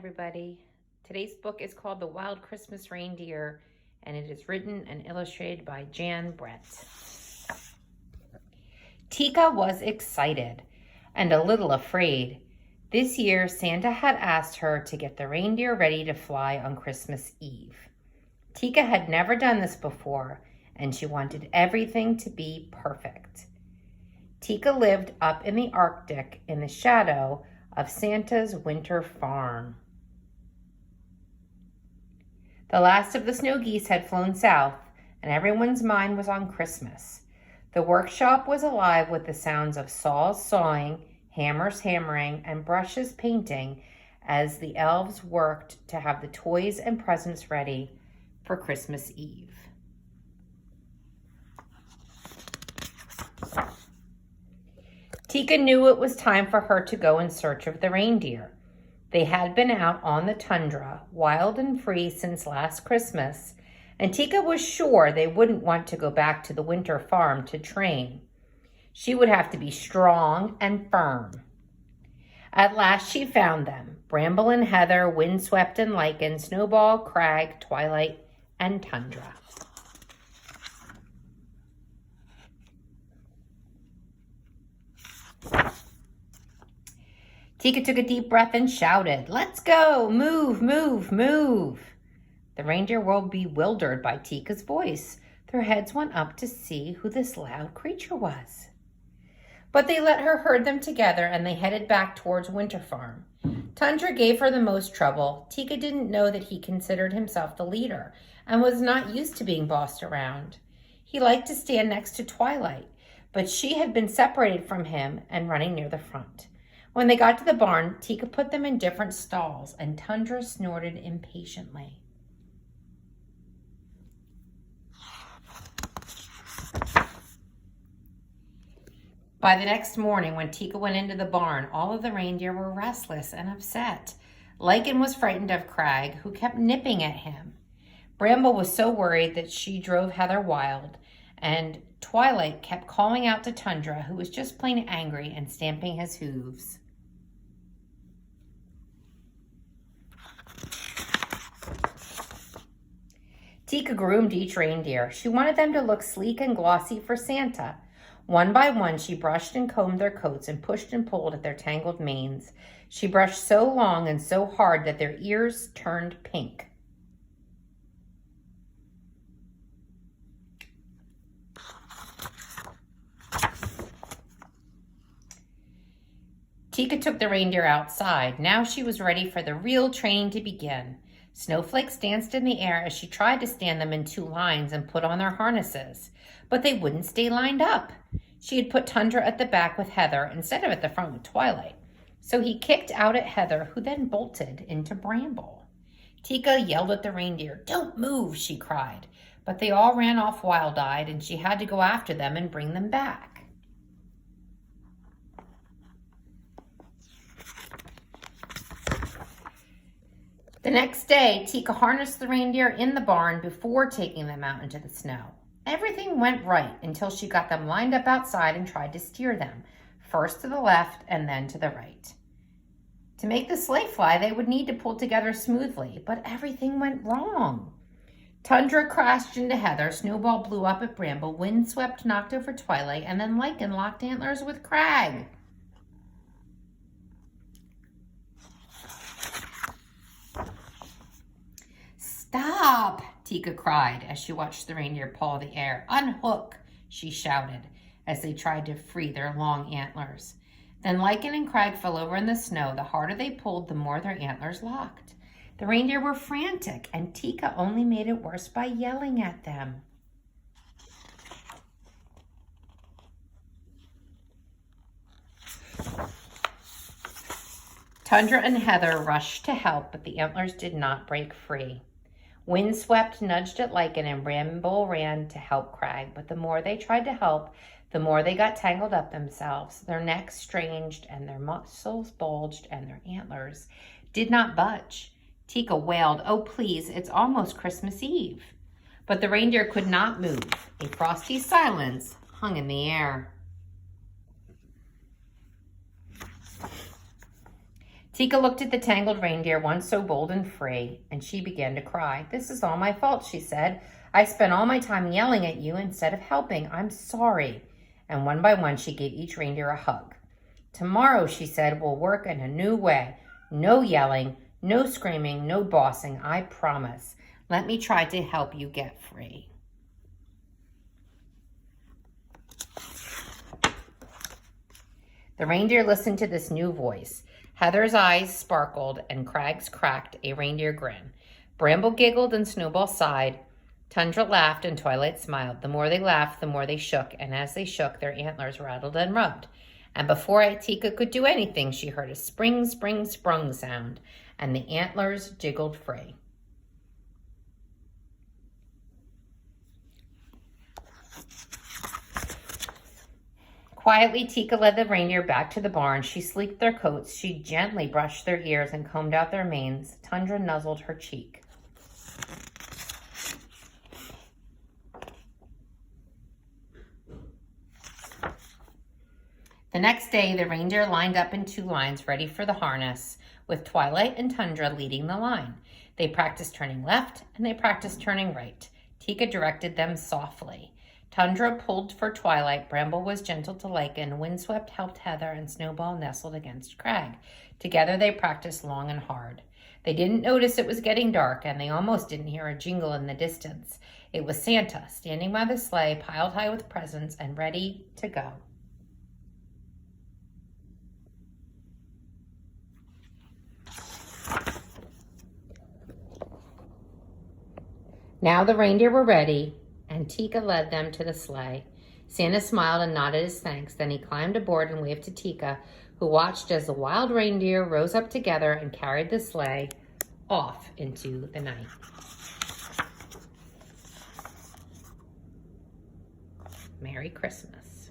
everybody. Today's book is called The Wild Christmas Reindeer, and it is written and illustrated by Jan Brett. Tika was excited and a little afraid. This year, Santa had asked her to get the reindeer ready to fly on Christmas Eve. Tika had never done this before, and she wanted everything to be perfect. Tika lived up in the Arctic in the shadow of Santa's winter farm. The last of the snow geese had flown south, and everyone's mind was on Christmas. The workshop was alive with the sounds of saws sawing, hammers hammering, and brushes painting as the elves worked to have the toys and presents ready for Christmas Eve. Tika knew it was time for her to go in search of the reindeer. They had been out on the tundra, wild and free since last Christmas, and Tika was sure they wouldn't want to go back to the winter farm to train. She would have to be strong and firm. At last she found them, Bramble and Heather, Windswept and Lichen, Snowball, Crag, Twilight, and Tundra. Tika took a deep breath and shouted, "Let's go! Move, move, move!" The reindeer were bewildered by Tika's voice. Their heads went up to see who this loud creature was. But they let her herd them together, and they headed back towards Winter Farm. Tundra gave her the most trouble. Tika didn't know that he considered himself the leader and was not used to being bossed around. He liked to stand next to Twilight, but she had been separated from him and running near the front. When they got to the barn, Tika put them in different stalls, and Tundra snorted impatiently. By the next morning, when Tika went into the barn, all of the reindeer were restless and upset. Lichen was frightened of Crag, who kept nipping at him. Bramble was so worried that she drove Heather wild, and Twilight kept calling out to Tundra, who was just plain angry and stamping his hooves. Tika groomed each reindeer. She wanted them to look sleek and glossy for Santa. One by one, she brushed and combed their coats and pushed and pulled at their tangled manes. She brushed so long and so hard that their ears turned pink. Tika took the reindeer outside. Now she was ready for the real training to begin. Snowflakes danced in the air as she tried to stand them in two lines and put on their harnesses, but they wouldn't stay lined up. She had put Tundra at the back with Heather instead of at the front with Twilight. So he kicked out at Heather, who then bolted into Bramble. Tika yelled at the reindeer. "Don't move," she cried, but they all ran off wild-eyed, and she had to go after them and bring them back. The next day, Tika harnessed the reindeer in the barn before taking them out into the snow. Everything went right until she got them lined up outside and tried to steer them, first to the left and then to the right. To make the sleigh fly, they would need to pull together smoothly, but everything went wrong. Tundra crashed into Heather, Snowball blew up at Bramble, Windswept knocked over Twilight, and then Lichen locked antlers with Crag. "Stop!" Tika cried as she watched the reindeer paw the air. "Unhook!" she shouted as they tried to free their long antlers. Then Lichen and Crag fell over in the snow. The harder they pulled, the more their antlers locked. The reindeer were frantic, and Tika only made it worse by yelling at them. Tundra and Heather rushed to help, but the antlers did not break free. Windswept nudged at Lichen, and Bramble ran to help Crag, but the more they tried to help, the more they got tangled up themselves. Their necks strained, and their muscles bulged, and their antlers did not budge. Tika wailed, "Oh, please, it's almost Christmas Eve." But the reindeer could not move. A frosty silence hung in the air. Tika looked at the tangled reindeer, once so bold and free, and she began to cry. "This is all my fault," she said. "I spent all my time yelling at you instead of helping. I'm sorry." And one by one, she gave each reindeer a hug. "Tomorrow," she said, "we'll work in a new way. No yelling, no screaming, no bossing, I promise. Let me try to help you get free." The reindeer listened to this new voice. Heather's eyes sparkled and Crag's cracked a reindeer grin. Bramble giggled and Snowball sighed. Tundra laughed and Twilight smiled. The more they laughed, the more they shook, and as they shook, their antlers rattled and rubbed. And before Tika could do anything, she heard a spring, spring, sprung sound, and the antlers jiggled free. Quietly, Tika led the reindeer back to the barn. She sleeked their coats. She gently brushed their ears and combed out their manes. Tundra nuzzled her cheek. The next day, the reindeer lined up in 2 lines, ready for the harness, with Twilight and Tundra leading the line. They practiced turning left, and they practiced turning right. Tika directed them softly. Tundra pulled for Twilight, Bramble was gentle to Lichen, Windswept helped Heather, and Snowball nestled against Crag. Together they practiced long and hard. They didn't notice it was getting dark, and they almost didn't hear a jingle in the distance. It was Santa, standing by the sleigh, piled high with presents, and ready to go. Now the reindeer were ready, and Tika led them to the sleigh. Santa smiled and nodded his thanks. Then he climbed aboard and waved to Tika, who watched as the wild reindeer rose up together and carried the sleigh off into the night. Merry Christmas.